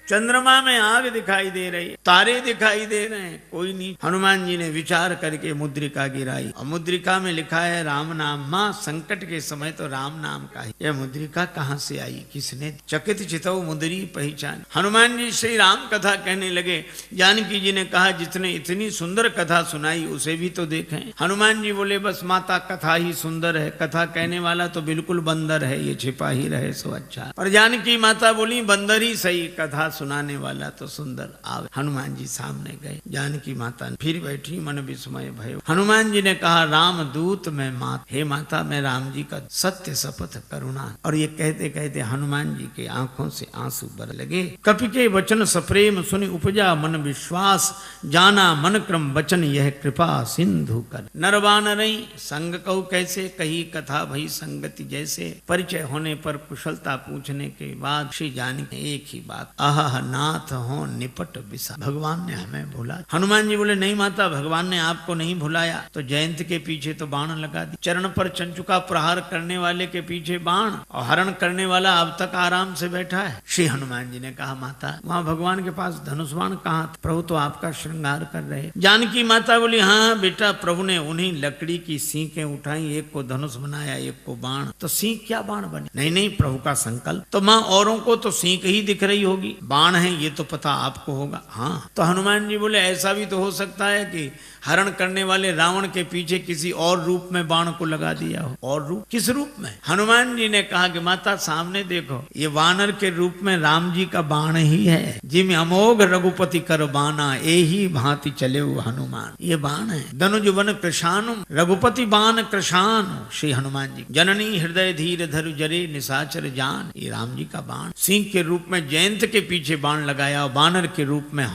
चंद्रमा में आग दिखाई दे रही, तारे दिखाई दे रहे हैं, कोई नहीं। हनुमान जी ने विचार करके मुद्रिका गिराई और मुद्रिका में लिखा है राम नाम। माँ संकट के समय तो राम नाम का ही। यह मुद्रिका कहाँ से आई, किसने? चकित चितौ मुद्री पहचान। हनुमान जी श्री राम कथा कहने लगे। जानकी जी ने कहा जिसने इतनी सुंदर कथा सुनाई उसे भी तो देखें। हनुमान जी बोले बस माता कथा ही सुंदर है, कथा कहने वाला तो बिल्कुल बंदर है, ये छिपा ही रहे सो अच्छा। और जानकी माता बोली बंदर ही सही, कथा सुनाने वाला तो सुंदर। आवे हनुमान जी सामने गए। जानकी माता फिर बैठी, मन विस्मय भयो। हनुमान जी ने कहा राम दूत मैं माता, हे माता मैं राम जी का सत्य शपथ करुणा। और ये कहते कहते हनुमान जी के आंखों से आंसू बर लगे। कपि के वचन सप्रेम सुनि उपजा मन विश्वास, जाना मन क्रम वचन यह कृपा सिंधु कर। नरवान रही संग कहु कैसे, कही कथा भई संगति जैसे। परिचय होने पर कुशलता पूछने के बाद श्री जानकी ने एक ही बात, आह नाथ हो निपट बिसा, भगवान ने हमें भुला। हनुमान जी बोले नहीं माता, भगवान ने आपको नहीं भुलाया तो जयंत के पीछे तो बाण लगा दी, चरण पर चंचुका प्रहार करने वाले के पीछे बाण, और हरण करने वाला अब तक आराम से बैठा है। श्री हनुमान जी ने कहा माता वहां भगवान के पास धनुष बाण कहाँ था? प्रभु तो आपका श्रृंगार कर रहे। जानकी माता बोली हाँ बेटा, प्रभु ने उन्हीं लकड़ी की सीखें उठाई, एक को धनुष बनाया एक को बाण। तो सीख क्या बाण बनी? नहीं नहीं, प्रभु का संकल्प। तो माँ औरों को तो सीख ही दिख रही होगी, बाण है ये तो पता आपको होगा। हाँ। तो हनुमान जी बोले ऐसा भी तो हो सकता है कि हरण करने वाले रावण के पीछे किसी और रूप में बाण को लगा दिया हो। और रूप? किस रूप में? हनुमान जी ने कहा कि माता सामने देखो, ये वानर के रूप में राम जी का बाण ही है। जिम अमोघ रघुपति कर बाना, एही भांति चले हनुमान। ये बाण है। धनुज वन कृशानु रघुपति बाण कृशानु। श्री हनुमान जी जननी हृदय धीर धरु जरे निशाचर जान, ये राम जी का बाण। सिंह के रूप में जयंत के पीछे बाण लगाया और बानर के रूप में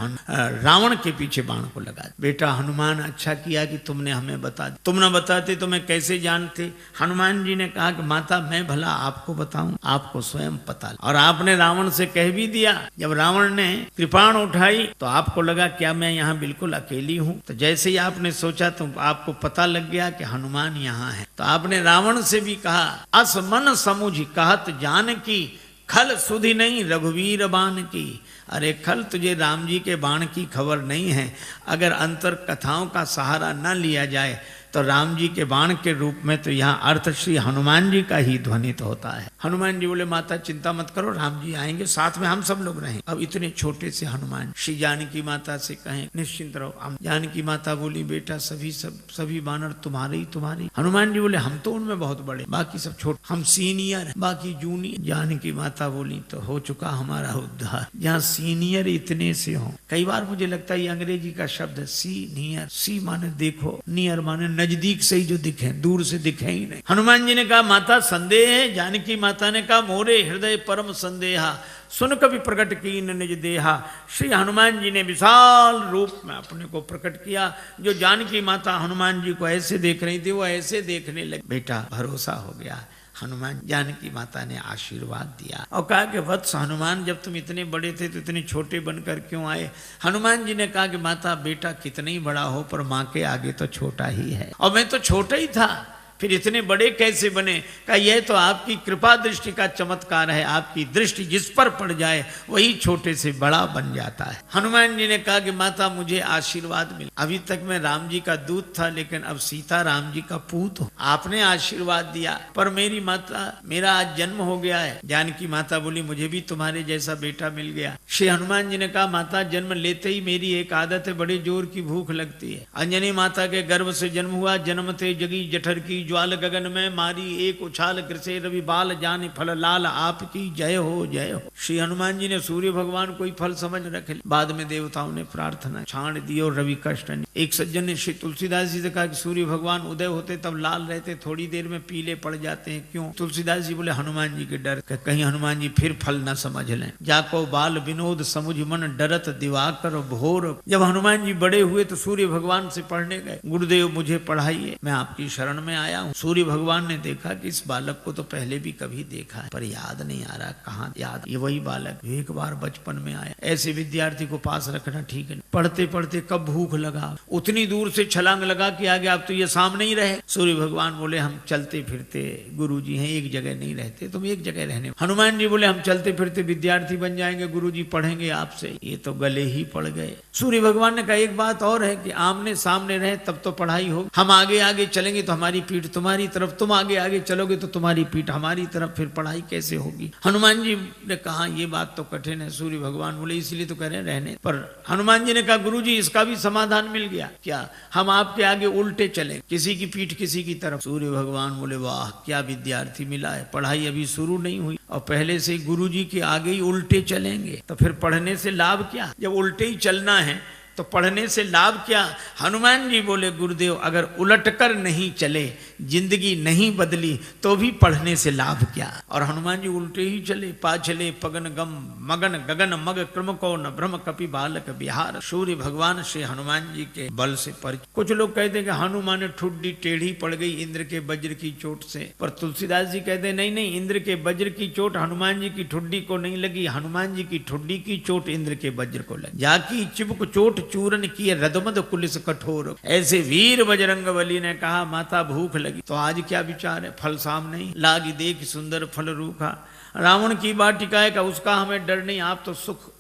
रावण के पीछे बाण को लगा। बेटा हनुमान अच्छा किया कि तुमने हमें बता दिया, तुम न बताते तो मैं कैसे जानते। हनुमान जी ने कहा कि माता मैं भला आपको बताऊं, आपको स्वयं पता। और आपने रावण से कह भी दिया, जब रावण ने कृपाण उठाई तो आपको लगा क्या मैं यहाँ बिल्कुल अकेली हूँ? तो जैसे ही आपने सोचा तो आपको पता लग गया कि हनुमान यहाँ है। तो आपने रावण से भी कहा अस मन समुझ कहत जान की, खल सुधि नहीं रघुवीर बाण की। अरे खल तुझे राम जी के बाण की खबर नहीं है। अगर अंतर कथाओं का सहारा न लिया जाए तो राम जी के बाण के रूप में तो यहाँ अर्थ श्री हनुमान जी का ही ध्वनित होता है। हनुमान जी बोले माता चिंता मत करो, राम जी आएंगे, साथ में हम सब लोग रहें। अब इतने छोटे से हनुमान श्री जानकी माता से कहें निश्चिंत रहो। हम जानकी माता बोली बेटा सभी बानर तुम्हारे ही तुम्हारी। हनुमान जी बोले हम तो उनमें बहुत बड़े, बाकी सब छोटे, हम सीनियर बाकी जूनियर। जानकी माता बोली तो हो चुका हमारा उद्धार, जहाँ सीनियर इतने से हो। कई बार मुझे लगता है ये अंग्रेजी का शब्द है सीनियर, सी माने देखो, नियर माने नजदीक से ही जो दिखे, दूर से दिखे ही नहीं। हनुमान जी ने कहा माता संदेह है। जानकी माता ने कहा मोरे हृदय परम संदेहा, सुन कभी प्रकट कीन निज देहा। श्री हनुमान जी ने विशाल रूप में अपने को प्रकट किया। जो जानकी माता हनुमान जी को ऐसे देख रही थी वो ऐसे देखने लगी। बेटा भरोसा हो गया। हनुमान जानकी माता ने आशीर्वाद दिया और कहा कि वत्स हनुमान जब तुम इतने बड़े थे तो इतने छोटे बनकर क्यों आए? हनुमान जी ने कहा कि माता बेटा कितना ही बड़ा हो पर माँ के आगे तो छोटा ही है, और मैं तो छोटा ही था, फिर इतने बड़े कैसे बने? कहा यह तो आपकी कृपा दृष्टि का चमत्कार है। आपकी दृष्टि जिस पर पड़ जाए वही छोटे से बड़ा बन जाता है। हनुमान जी ने कहा कि माता मुझे आशीर्वाद मिला। अभी तक मैं राम जी का दूत था लेकिन अब सीता राम जी का पूत हूँ। आपने आशीर्वाद दिया पर मेरी माता मेरा आज जन्म हो गया है। जानकी माता बोली मुझे भी तुम्हारे जैसा बेटा मिल गया। श्री हनुमान जी ने कहा माता जन्म लेते ही मेरी एक आदत है, बड़े जोर की भूख लगती है। अंजनी माता के गर्भ से जन्म हुआ, जन्मते जगी जठर की ज्वाल गगन में मारी, एक उछाल कृषे रवि बाल जाने फल लाल, आपकी जय हो जय हो। श्री हनुमान जी ने सूर्य भगवान कोई फल समझ रखे। बाद में देवताओं ने प्रार्थना छाण दियो रवि कष्ट। एक सज्जन ने श्री तुलसीदास जी से कहा कि सूर्य भगवान उदय होते तब लाल रहते, थोड़ी देर में पीले पड़ जाते हैं, क्यों? तुलसीदास जी बोले हनुमान जी के डर, कहीं हनुमान जी फिर फल न समझ लें। जाको बाल विनोद समुझ मन डरत दिवाकर भोर। जब हनुमान जी बड़े हुए तो सूर्य भगवान से पढ़ने गए, गुरुदेव मुझे पढ़ाइए, मैं आपकी शरण में आया हूँ। सूर्य भगवान ने देखा कि इस बालक को तो पहले भी कभी देखा है पर याद नहीं आ रहा, कहाँ याद, ये वही बालक एक बार बचपन में आया। ऐसे विद्यार्थी को पास रखना ठीक है। पढ़ते पढ़ते कब भूख लगा, उतनी दूर से छलांग लगा कि आगे आप तो ये सामने ही रहे। सूर्य भगवान बोले हम चलते फिरते गुरुजी हैं, एक जगह नहीं रहते, तुम एक जगह रहने। हनुमान जी बोले हम चलते फिरते विद्यार्थी बन जाएंगे, गुरुजी पढ़ेंगे आपसे, ये तो गले ही पड़ गए। सूर्य भगवान ने कहा एक बात और है कि आमने सामने रहे तब तो पढ़ाई होगी, हम आगे आगे चलेंगे तो हमारी पीठ तुम्हारी तरफ, तुम आगे आगे चलोगे तो तुम्हारी पीठ हमारी तरफ, फिर पढ़ाई कैसे होगी। हनुमान जी ने कहा ये बात तो कठिन है। सूर्य भगवान बोले इसलिए तो कह रहे हैं रहने। पर हनुमान जी ने कहा गुरु जी इसका भी समाधान मिल गया, क्या हम आपके आगे उल्टे चले, किसी की पीठ किसी की तरफ। सूर्य भगवान बोले वाह क्या विद्यार्थी मिला है, पढ़ाई अभी शुरू नहीं हुई और पहले से गुरु जी के आगे ही उल्टे चलेंगे, तो फिर पढ़ने से लाभ क्या। जब उल्टे ही चलना है तो पढ़ने से लाभ क्या। हनुमान जी बोले गुरुदेव अगर उलटकर नहीं चले, जिंदगी नहीं बदली तो भी पढ़ने से लाभ क्या। और हनुमान जी उल्टे ही चले, पाछले पगन गम मगन गगन मग क्रम को न भ्रम कपि बालक बिहार। सूर्य भगवान से हनुमान जी के बल से पर। कुछ लोग कहते हैं कि हनुमान ठुड्डी टेढ़ी पड़ गई इंद्र के वज्र की चोट से, पर तुलसीदास जी कहते हैं नहीं नहीं, इंद्र के वज्र की चोट हनुमान जी की ठुड्डी को नहीं लगी, हनुमान जी की ठुड्डी की चोट इंद्र के वज्र को लगी। जाकी चिबुक चोट चूरन किए रदमद कुलिस कठोर। ऐसे वीर बजरंगबली ने कहा माता भूख लगी तो आज क्या विचार है, फल साम नहीं लागी देख सुंदर फल रूखा। रावण की वाटिका है का उसका हमें डर नहीं, आप तो सुख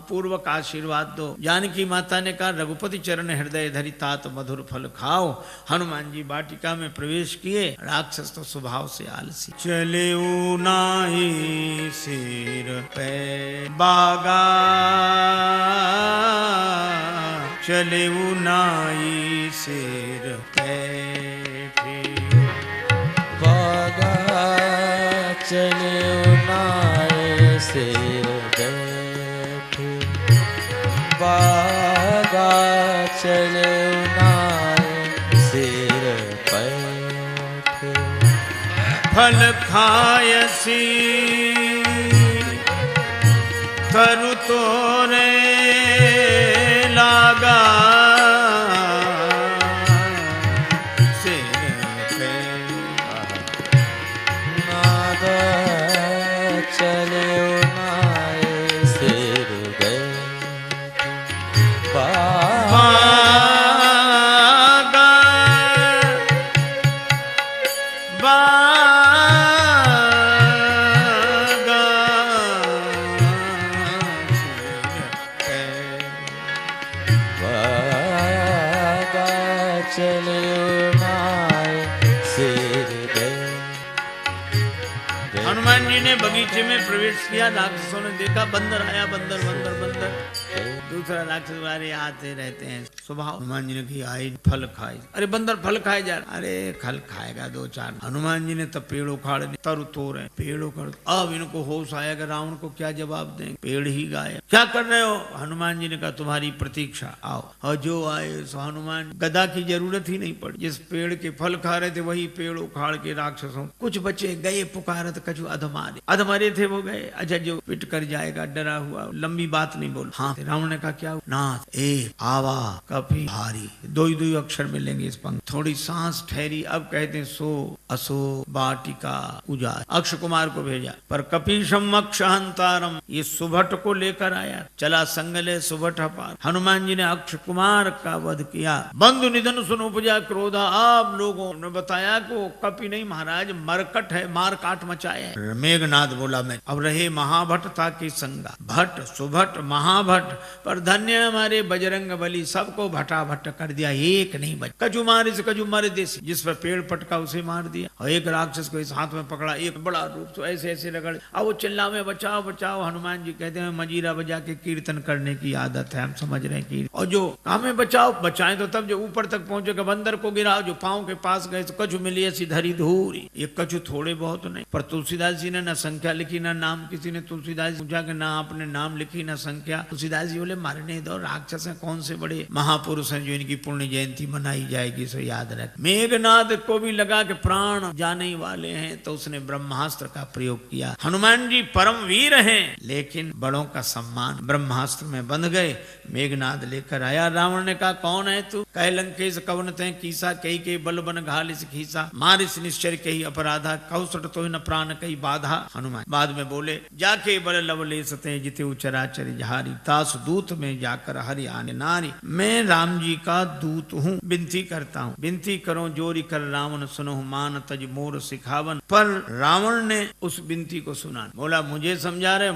पूर्वक आशीर्वाद दो। जानकी माता ने कहा रघुपति चरण हृदय धरि तात मधुर फल खाओ। हनुमान जी वाटिका में प्रवेश किए, राक्षस तो स्वभाव से आलसी। चले नाई सिर पे बागा, चले नाई सिर पे बागा, चले नाई सिर बागा, चले नाई सिर बैठे। फल खायसी तरु तोरे लागा, सिर पे नागा, चले नाई सिर बैठे। बागा, चले नाई सिर बैठे। हनुमान जी ने बगीचे में प्रवेश किया, राक्षसों ने देखा बंदर आया, बंदर बंदर बंदर। दूसरा राक्षस वाले आते रहते हैं स्वभाव। हनुमान जी ने कहा आई फल खाए, अरे बंदर फल खाए जा रहा, अरे फल खाएगा दो चार। हनुमान जी ने तब पेड़ उखाड़ तरु तोड़े, पेड़ उखाड़। अब इनको होश आया कि रावण को क्या जवाब दें, पेड़ ही गाये। क्या कर रहे हो। हनुमान जी ने कहा तुम्हारी प्रतीक्षा आओ। और जो आए सो हनुमान गदा की जरूरत ही नहीं पड़ी, जिस पेड़ के फल खा रहे थे वही पेड़ उखाड़ के राक्षसों। कुछ बच्चे गए पुकारत कछु अधमारे, अधमरे थे वो गए। अच्छा जो पिट कर जाएगा डरा हुआ, लंबी बात नहीं बोल। हाँ रावण ने कहा क्या नाथ ए आवा कपि भारी, दो ही अक्षर मिलेंगे इस पंक्ति। थोड़ी सांस ठहरी, अब कहते हैं सो असो वाटिका उजाड़। अक्ष कुमार को भेजा, पर कपीशम अक्ष हंतारम, ये सुभट को लेकर आया। चला संगले सुभट अपार। हनुमान जी ने अक्ष कुमार का वध किया। बंधु निधन सुन उपजा क्रोधा। आप लोगों ने बताया कि वो कपि नहीं महाराज मरकट है, मार काट मचाया है। मेघनाद बोला मैं अब रहे महाभट्टता की संगा, भट्ट सुभट महाभट्ट, पर धन्य हमारे बजरंग बली सबको भटाभट कर दिया, एक नहीं बच। कजू मारे से कजू मारे देसी, जिस पर पेड़ पटका उसे मार दिया। और एक राक्षस को इस हाथ में पकड़ा, एक बड़ा रूप तो ऐसे ऐसे रगड़। अब वो चिल्ला में बचाओ बचाओ। हनुमान जी कहते हैं मजीरा बजा के कीर्तन करने की आदत है, हम समझ रहे हैं कि। और जो हमें बचाओ बचाएं तो तब जो ऊपर तक पहुंचेगा बंदर को गिराओ, जो पांव के पास गए तो कछु मिली ऐसी धरी धूरी। ये कछु थोड़े बहुत नहीं, पर तुलसीदास जी ने न संख्या लिखी न नाम। किसी ने तुलसीदास जी पूछा कि ना आपने नाम लिखी न संख्या। तुलसीदास जी बोले मारने दो, राक्षस हैं कौन से बड़े महापुरुष हैं जो इनकी पुण्य जयंती मनाई जाएगी, सो याद रख। मेघनाद को भी लगा कि प्राण जाने ही वाले हैं, तो उसने ब्रह्मास्त्र का प्रयोग किया। हनुमान जी परम वीर हैं, लेकिन बड़ों का सम्मान ब्रह्मास्त्र में बंध गए। मेघनाद लेकर आया। रावण ने कहा कौन है तू। कह लंकेश कवन ते कीसा, कही के बल बन घालिस खीसा, मारिस निश्चर कही अपराधा, कौसट तो न प्राण कही बाधा। हनुमान बाद में बोले जाके बल लवलेश ते जिते उचराचर जहारी, तास दूत दूत में जाकर हरि आने नारी, मैं राम जी का दूत हूँ, विनती करता हूँ, विनती करो जोरी कर रावण सुनो मान तज मोर सिखावन। पर रावण ने उस विनती को सुना, बोला मुझे समझा रहे,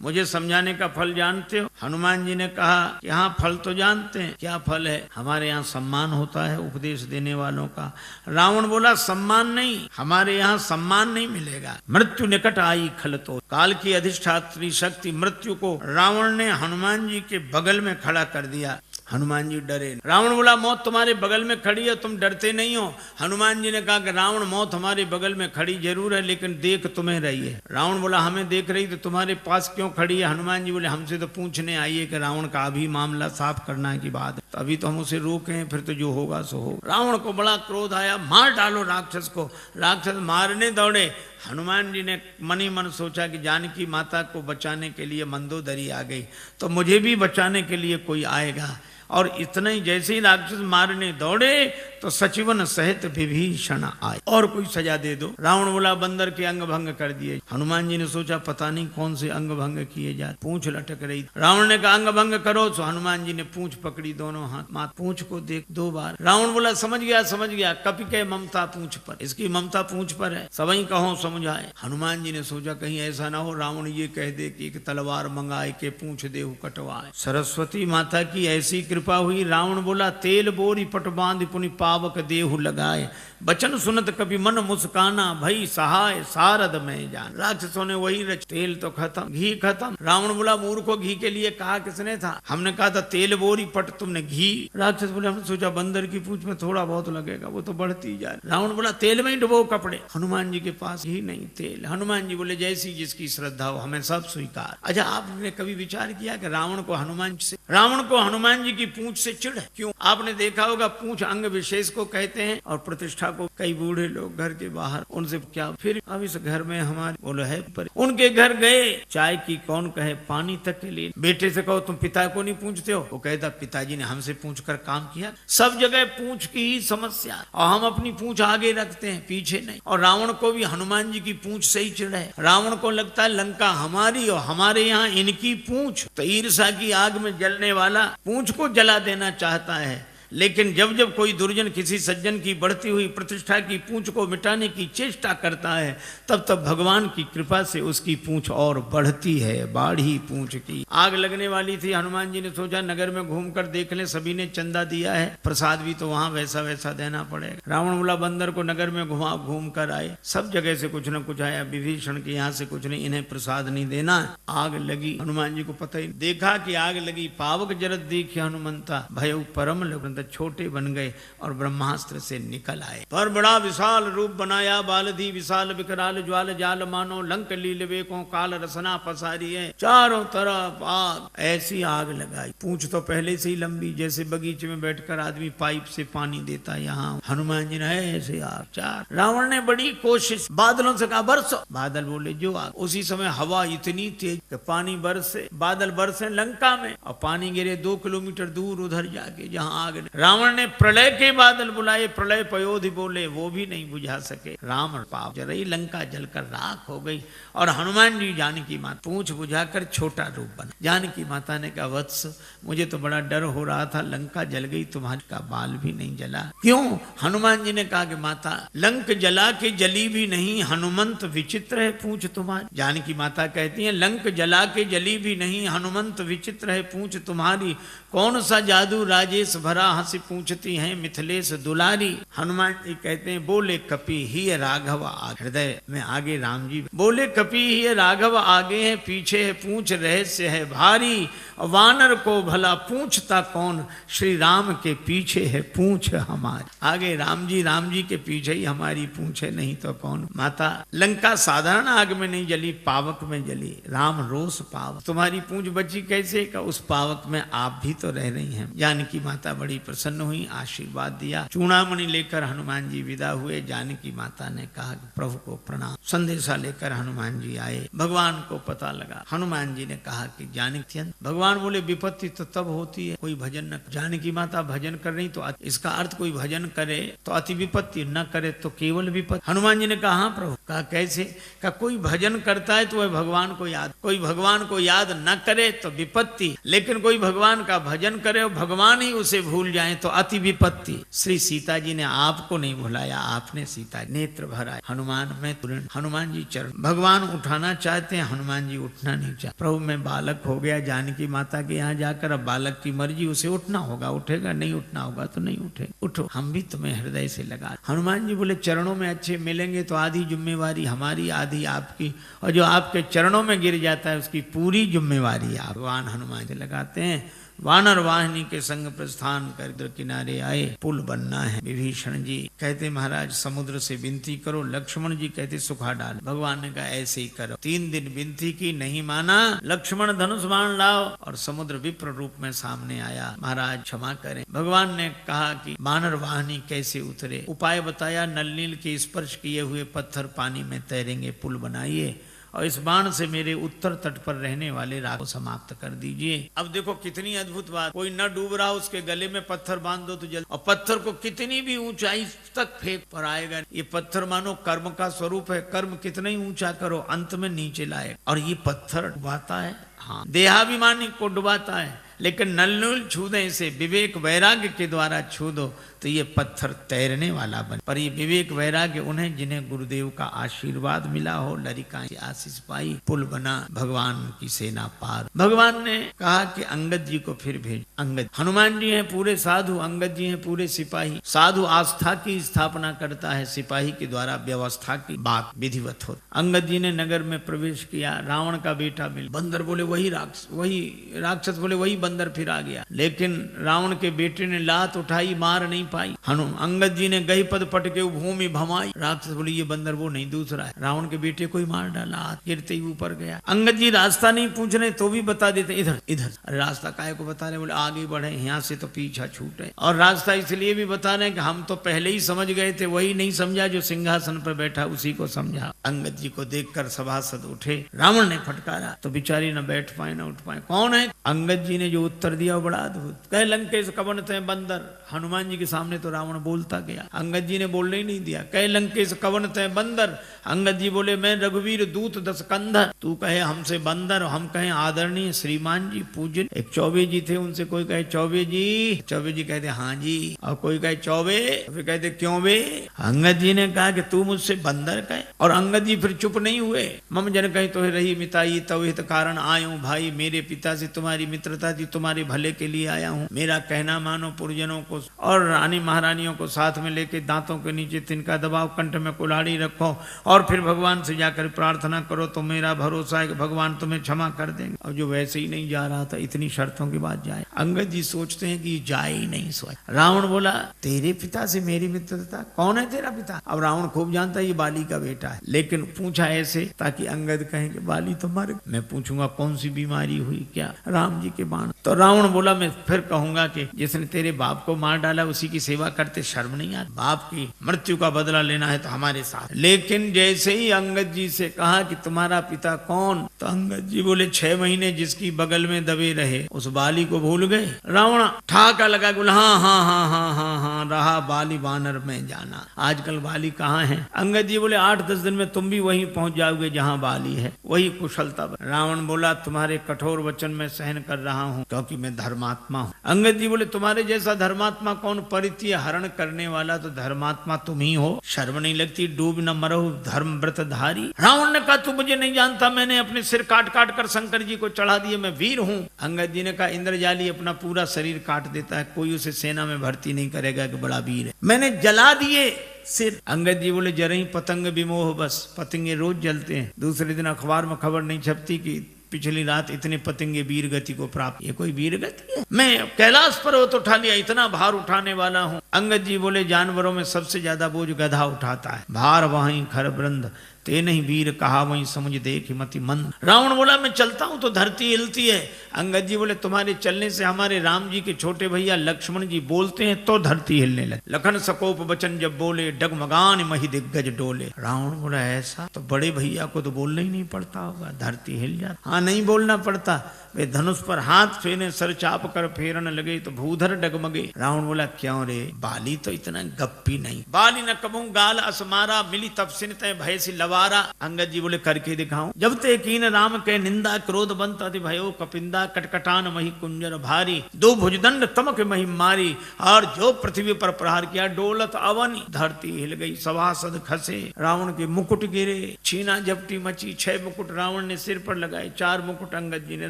मुझे समझाने का फल जानते हो? हनुमान जी ने कहा कि हाँ फल तो जानते हैं। क्या फल है? हमारे यहाँ सम्मान होता है उपदेश देने वालों का। रावण बोला सम्मान नहीं, हमारे यहाँ सम्मान नहीं मिलेगा। मृत्यु निकट आई खल तो, काल की अधिष्ठात्री शक्ति मृत्यु को रावण ने हनुमान जी के बगल में खड़ा कर दिया। हनुमान जी डरे। रावण बोला मौत तुम्हारे बगल में खड़ी है, तुम डरते नहीं हो? हनुमान जी ने कहा कि रावण मौत हमारे बगल में खड़ी जरूर है, लेकिन देख तुम्हें रही है। रावण बोला हमें देख रही तो तुम्हारे पास क्यों खड़ी है? हनुमान जी बोले हमसे तो पूछने आई है कि रावण का अभी मामला साफ करना की बात है, तो अभी तो हम उसे रोके, फिर तो जो होगा सो हो। रावण को बड़ा क्रोध आया, मार डालो राक्षस को। राक्षस मारने दौड़े। हनुमान जी ने मन ही मन सोचा कि जानकी माता को बचाने के लिए मंदोदरी आ गई, तो मुझे भी बचाने के लिए कोई आएगा। और इतना ही जैसे ही राक्षस मारने दौड़े तो सचिवन सहित विभीषण आए, और कोई सजा दे दो। रावण बोला बंदर के अंग भंग कर दिए। हनुमान जी ने सोचा पता नहीं कौन से अंग भंग किए जाए, पूंछ लटक रही। रावण ने कहा अंग भंग करो, तो हनुमान जी ने पूंछ पकड़ी दोनों हाथ, मां पूंछ को देख 2 बार। रावण बोला समझ गया, कपि के ममता पूंछ पर, इसकी ममता पूंछ पर है, सबई कहो समझाए। हनुमान जी ने सोचा कहीं ऐसा ना हो रावण ये कह दे कि एक तलवार मंगाए के पूंछ देहु कटवाए। सरस्वती माता की ऐसी कृपा हुई। रावण बोला तेल बोरी पट बांध पुनि पावक देहु लगाए, बचन सुनत कभी मन मुस्काना भई सहाय सारद में जान। राक्षसों ने वही रच, तेल तो खत्म, घी खत्म। रावण बोला मूर्खों घी के लिए कहा किसने था? हमने कहा था तेल बोरी पट, तुमने घी। राक्षस बोले हमने सोचा बंदर की पूंछ में थोड़ा बहुत लगेगा, वो तो बढ़ती जाए। रावण बोला तेल में ही डुबो कपड़े। हनुमान जी के पास घी नहीं तेल। हनुमान जी बोले जैसी जिसकी श्रद्धा हो, हमें सब स्वीकार। अच्छा आपने कभी विचार किया कि रावण को हनुमान जी की पूंछ से चिढ़ है? क्यों? आपने देखा होगा पूंछ अंग विशेष को कहते हैं, और प्रतिष्ठा को कई बूढ़े लोग घर के बाहर, उनसे क्या फिर अब इस घर में हमारे बोलो है पर उनके घर गए, चाय की कौन कहे पानी तक के लिए। बेटे से कहो तुम पिता को नहीं पूछते हो, वो कहता पिताजी ने हमसे पूछ कर काम किया। सब जगह पूंछ की ही समस्या, और हम अपनी पूंछ आगे रखते हैं पीछे नहीं। और रावण को भी हनुमान जी की पूंछ से ही चिढ़ है। रावण को लगता है लंका हमारी और हमारे यहाँ इनकी पूंछ, तो ईर्ष्या की आग में जलने वाला पूंछ को जला देना चाहता है। लेकिन जब जब कोई दुर्जन किसी सज्जन की बढ़ती हुई प्रतिष्ठा की पूंछ को मिटाने की चेष्टा करता है, तब तब भगवान की कृपा से उसकी पूंछ और बढ़ती है, बाढ़ी पूंछ की। आग लगने वाली थी, हनुमान जी ने सोचा नगर में घूमकर देख ले, सभी ने चंदा दिया है, प्रसाद भी तो वहां वैसा वैसा देना पड़ेगा। रावण बोला बंदर को नगर में घूम कर आए, सब जगह से कुछ न कुछ आया, विभीषण के यहाँ से कुछ नहीं, इन्हें प्रसाद नहीं देना। आग लगी, हनुमान जी को पता ही देखा कि आग लगी। पावक जरत देखी हनुमंता भय परम लघु, छोटे बन गए और ब्रह्मास्त्र से निकल आए। पर बड़ा विशाल रूप बनाया, बालधी विशाल विकराल ज्वाल जाल मानो, लंक लील वेकों काल रसना पसारी है, चारों तरफ आग। ऐसी आग लगाई, पूंछ तो पहले से ही लंबी, जैसे बगीचे में बैठकर आदमी पाइप से पानी देता, यहाँ हनुमान जी ने ऐसे आग चार। रावण ने बड़ी कोशिश, बादलों से कहा बरसो, बादल बोले जो आग। उसी समय हवा इतनी तेज कि पानी बरसे, बादल बरसे लंका में, और पानी गिरे 2 किलोमीटर दूर उधर जाके जहाँ आग। रावण ने प्रलय के बादल बुलाए, प्रलय पयोधि बोले, वो भी नहीं बुझा सके। रावण पाप जरई, लंका जलकर राख हो गई। और हनुमान जी जानकी माता पूंछ बुझाकर छोटा रूप बना। जानकी माता ने कहा वत्स मुझे तो बड़ा डर हो रहा था, लंका जल गई, तुम्हारी का बाल भी नहीं जला। क्यों? हनुमान जी ने कहा कि माता लंक जला के जली भी नहीं, हनुमंत विचित्र है पूंछ तुम्हारी। जानकी माता कहती है लंक जला के जली भी नहीं, हनुमंत विचित्र है पूंछ तुम्हारी, कौन सा जादू राजेश भरा हंसी पूछती हैं मिथिलेश दुलारी। हनुमान जी कहते हैं बोले कपि ही राघव आगे, हृदय में आगे राम जी बोले कपि ही राघव आगे है, पीछे है पूंछ रहस्य है भारी, वानर को भला पूछता कौन, श्री राम के पीछे है पूंछ हमारी। आगे राम जी के पीछे ही हमारी पूंछ है, नहीं तो कौन। माता लंका साधारण आग में नहीं जली, पावक में जली। राम रोष पावक, तुम्हारी पूंछ बची कैसे? का उस पावक में आप भी तो रह रही हैं। जानकी माता बड़ी प्रसन्न हुई, आशीर्वाद दिया। चूड़ामणि लेकर हनुमान जी विदा हुए। जानकी माता ने कहा कि प्रभु को प्रणाम। संदेशा लेकर हनुमान जी आए। भगवान को पता लगा। हनुमान जी ने कहा कि जानकी, भगवान बोले विपत्ति तो तब होती है कोई भजन न। जानकी माता भजन कर रही, तो इसका अर्थ कोई भजन करे तो अति विपत्ति, न करे तो केवल विपत्ति। हनुमान जी ने कहा हाँ प्रभु। कहा कैसे? कहा कोई भजन करता है तो वह भगवान को याद, कोई भगवान को याद न करे तो विपत्ति, लेकिन कोई भगवान का भजन करे और भगवान ही उसे भूल जाए तो अति विपत्ति। श्री सीता जी ने आपको नहीं भुलाया, आपने सीता नेत्र भरा। हनुमान में तुरंत हनुमान जी चरण, भगवान उठाना चाहते हैं, हनुमान जी उठना नहीं चाहते। प्रभु मैं बालक हो गया, जानकी माता के यहाँ जाकर, अब बालक की मर्जी, उसे उठना होगा उठेगा, नहीं उठना होगा तो नहीं उठे। उठो, हम भी तुम्हें हृदय से लगा। हनुमान जी बोले चरणों में अच्छे मिलेंगे तो आधी जिम्मेवारी हमारी, आधी आपकी, और जो आपके चरणों में गिर जाता है उसकी पूरी जिम्मेवारी आप। भगवान हनुमान जी लगाते हैं। वानर वाहिनी के संग प्रस्थान कर किनारे आए। पुल बनना है। विभीषण जी कहते महाराज समुद्र से विनती करो। लक्ष्मण जी कहते सुखा डाल। भगवान ने कहा ऐसे ही करो। 3 दिन विनती की, नहीं माना। लक्ष्मण धनुष बाण लाओ, और समुद्र विप्र रूप में सामने आया। महाराज क्षमा करें। भगवान ने कहा कि वानर वाहिनी कैसे उतरे, उपाय बताया। नल नील के स्पर्श किए हुए पत्थर पानी में तैरेंगे, पुल बनाइए, और इस बाण से मेरे उत्तर तट पर रहने वाले राग को समाप्त कर दीजिए। अब देखो कितनी अद्भुत बात। कोई न डूब रहा, उसके गले में पत्थर बांध दो तो जल, और पत्थर को कितनी भी ऊंचाई तक फेंक पर आएगा। ये पत्थर मानो कर्म का स्वरूप है। कर्म कितना ही ऊंचा करो, अंत में नीचे लाए। और ये पत्थर डुबाता है, हाँ, देहाभिमानी को डुबाता है, लेकिन नलनूल छू दे से, विवेक वैराग्य के द्वारा छू दो तो ये पत्थर तैरने वाला बने। पर ये विवेक वैराग्य उन्हें जिन्हें गुरुदेव का आशीर्वाद मिला हो, लरिका से आशीष पाई, पुल बना, भगवान की सेना पार। भगवान ने कहा कि अंगद जी को फिर भेज। अंगद, हनुमान जी हैं पूरे साधु, अंगद जी हैं पूरे सिपाही। साधु आस्था की स्थापना करता है, सिपाही के द्वारा व्यवस्था की बात विधिवत हो। अंगद जी ने नगर में प्रवेश किया। रावण का बेटा मिल, बंदर बोले वही राक्षस बोले वही बंदर फिर आ गया, लेकिन रावण के बेटे ने लात उठाई, मार नहीं पाई। अंगद जी ने गही पद पटके भूमि भमाई। राक्षस बोले ये बंदर वो नहीं, दूसरा है। रावण के बेटे को ही मार डाला, हाथ गिरते ही ऊपर गया। अंगद जी रास्ता नहीं पूछ रहे तो भी बता देते इधर इधर। अरे रास्ता काहे को बता रहे? बोले आगे बढ़े, यहाँ से तो पीछा छूटे। और रास्ता इसलिए भी बता रहे कि हम तो पहले ही समझ गए थे, वही नहीं समझा जो सिंहासन पर बैठा उसी को समझा। अंगद जी को देखकर सभासद उठे। रावण ने फटकारा तो बिचारी न बैठ पाए न उठ पाए। कौन है? अंगद जी ने जो उत्तर दिया वो बड़ा अद्भुत। कहे लंकेश कवन थे बंदर। हनुमान जी के सामने तो रावण बोलता गया, अंगद जी ने बोलने ही नहीं दिया। कहे लंकेश कवन थे बंदर। अंगद जी बोले मैं रघुवीर दूत 10 कंधर। तू कहे हमसे बंदर, हम कहे आदरणीय श्रीमान जी पूज्य। एक चौबे जी थे, उनसे कोई कहे चौबे जी, चौबे जी कहते हाँ जी, और कोई कहे चौबे, फिर कहते क्यों बे। अंगद जी ने कहा कि तू मुझसे बंदर कहे, और अंगद जी फिर चुप नहीं हुए। मम जन कहे तो रही मिताई तव हित कारण आयूं। भाई मेरे पिता से तुम्हारी मित्रता थी, तुम्हारे भले के लिए आया हूँ। मेरा कहना मानो, पुरजनों को और रानी महारानियों को साथ में लेके दांतों के नीचे तिनका दबाओ, कंठ में कुल्हाड़ी रखो, और फिर भगवान से जाकर प्रार्थना करो तो मेरा भरोसा है कि भगवान तुम्हें क्षमा कर देंगे। और जो वैसे ही नहीं जा रहा था, इतनी शर्तों के बाद जाए। अंगद जी सोचते हैं कि जाए ही नहीं सोए। रावण बोला तेरे पिता से मेरी मित्रता, कौन है तेरा पिता? अब रावण खूब जानता है ये बाली का बेटा है, लेकिन पूछा ऐसे ताकि अंगद कहे कि बाली तो मर। मैं पूछूंगा कौन सी बीमारी हुई क्या? राम जी के बाण। तो रावण बोला मैं फिर कहूंगा कि जिसने तेरे बाप को मार डाला उसी की सेवा करते शर्म नहीं आती? बाप की मृत्यु का बदला लेना है तो हमारे साथ। लेकिन जैसे ही अंगद जी से कहा कि तुम्हारा पिता कौन, तो अंगद जी बोले 6 महीने जिसकी बगल में दबे रहे उस बाली को भूल गए। रावण ठाका लगा, बोला हाँ हाँ हाँ हाँ हाँ हाँ, रहा बाली बानर में जाना। आजकल बाली कहाँ है? अंगद जी बोले 8-10 दिन में तुम भी वहीं पहुंच जाओगे जहाँ बाली है, वही कुशलता। रावण बोला तुम्हारे कठोर वचन में सहन कर रहा हूँ क्योंकि मैं धर्मात्मा हूँ। अंगद जी बोले तुम्हारे जैसा धर्मात्मा कौन? परित्य हरण करने वाला तो धर्मात्मा तुम ही हो। शर्म नहीं लगती? डूब न मरो धर्म व्रत धारी। रावण ने कहा तू मुझे नहीं जानता, मैंने अपने सिर काट काट कर शंकर जी को चढ़ा दिए, मैं वीर हूँ। अंगद जी ने कहा इंद्रजाली अपना पूरा शरीर काट देता है, कोई उसे सेना में भर्ती नहीं करेगा कि बड़ा वीर है। मैंने जला दिए सिर। अंगद जी बोले जरही पतंग विमोह बस। पतंगे रोज जलते हैं, दूसरे दिन अखबार में खबर नहीं छपती कि पिछली रात इतने पतंगे वीर गति को प्राप्त। ये कोई वीर गति है? मैं कैलाश पर्वत उठा लिया, इतना भार उठाने वाला हूँ, अंगद जी बोले जानवरों में सबसे ज्यादा बोझ गधा उठाता है, भार वहीं खर वृंद ते नहीं वीर कहा वहीं समझ देख मति मंद। रावण बोला मैं चलता हूं तो धरती हिलती है। अंगद जी बोले तुम्हारे चलने से हमारे राम जी के छोटे भैया लक्ष्मण जी बोलते हैं तो धरती हिलने लगे। लखन सकोप वचन जब बोले डगमगान मही दिग्गज डोले। रावण बोला ऐसा तो बड़े भैया को तो बोलना ही नहीं पड़ता होगा, धरती हिल जाती। हाँ नहीं बोलना पड़ता, वे धनुष पर हाथ फेरे सर चाप कर फेरन लगे तो भूधर डगमगे। रावण बोला क्यों रे बाली तो इतना गप्पी नहीं, बाली न कबूं गाल असमारा मिली तब सिन तय भय सी लवारा। अंगद जी बोले करके दिखाऊं। जब ते कीन राम के निंदा क्रोध बंत अति भयो कपिंदा कटकटान मही कुंजर भारी दो भुजदंड तमक मही मारी और जो पृथ्वी पर प्रहार किया डोलत अवनी धरती हिल गई सभासद खसे। रावण के मुकुट गिरे, छीना झपटी मची, 6 मुकुट रावण ने सिर पर लगाए, 4 मुकुट अंगद जी ने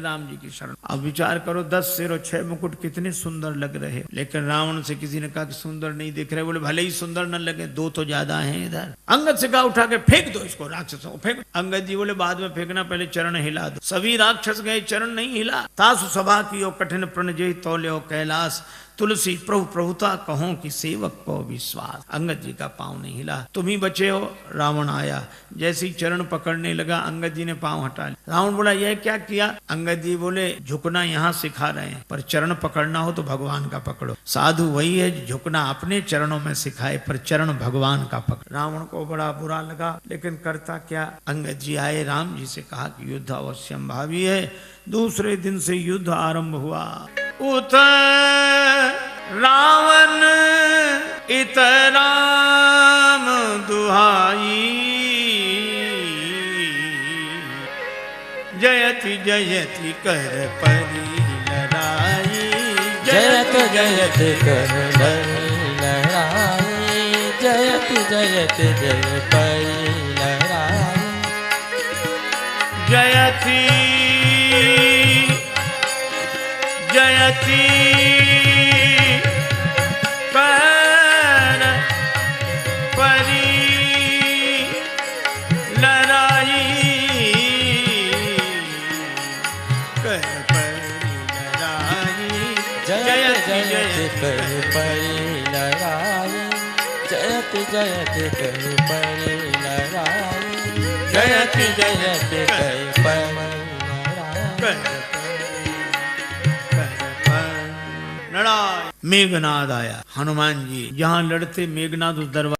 राम जी की शरण। अब विचार करो 10 सिर और 6 मुकुट कितने सुंदर लग रहे। लेकिन रावण से किसी ने कहा कि सुंदर नहीं दिख रहे। बोले भले ही सुंदर न लगे 2 तो ज्यादा हैं इधर। अंगद से कहा उठा के फेंक दो इसको, राक्षसों को फेंक। अंगद जी बोले बाद में फेंकना, पहले चरण हिला दो। सभी राक्षस गए, चरण नहीं हिला। तासु सभा की कठिन प्रण जय तौल्यो कैलाश तुलसी प्रभु प्रभुता कहो कि सेवक को विश्वास। अंगद जी का पांव नहीं हिला, तुम ही बचे हो। रावण आया, जैसे ही चरण पकड़ने लगा अंगद जी ने पांव हटा लिया। रावण बोला यह क्या किया। अंगद जी बोले झुकना यहाँ सिखा रहे हैं, पर चरण पकड़ना हो तो भगवान का पकड़ो। साधु वही है जो झुकना अपने चरणों में सिखाए पर चरण भगवान का पकड़। रावण को बड़ा बुरा लगा, लेकिन करता क्या। अंगद जी आए, राम जी से कहा कि युद्ध अवश्यम भावी है। दूसरे दिन से युद्ध आरंभ हुआ। उत रावण इत राम दुहाई जयति जयति कर परी लड़ाई। जयत जयत कर परी लड़ाई, जयत जयत जय परी लड़ाई। जयति जयति कर परी लड़ाई, कर परी लड़ाई। जयत जयत कर परी लड़ाई, जयत जयत कर परी लड़ाई, जयत जयत कर परी लड़ाई। लड़ाई। मेघनाद आया। हनुमान जी जहां लड़ते मेघनाद उस दरबार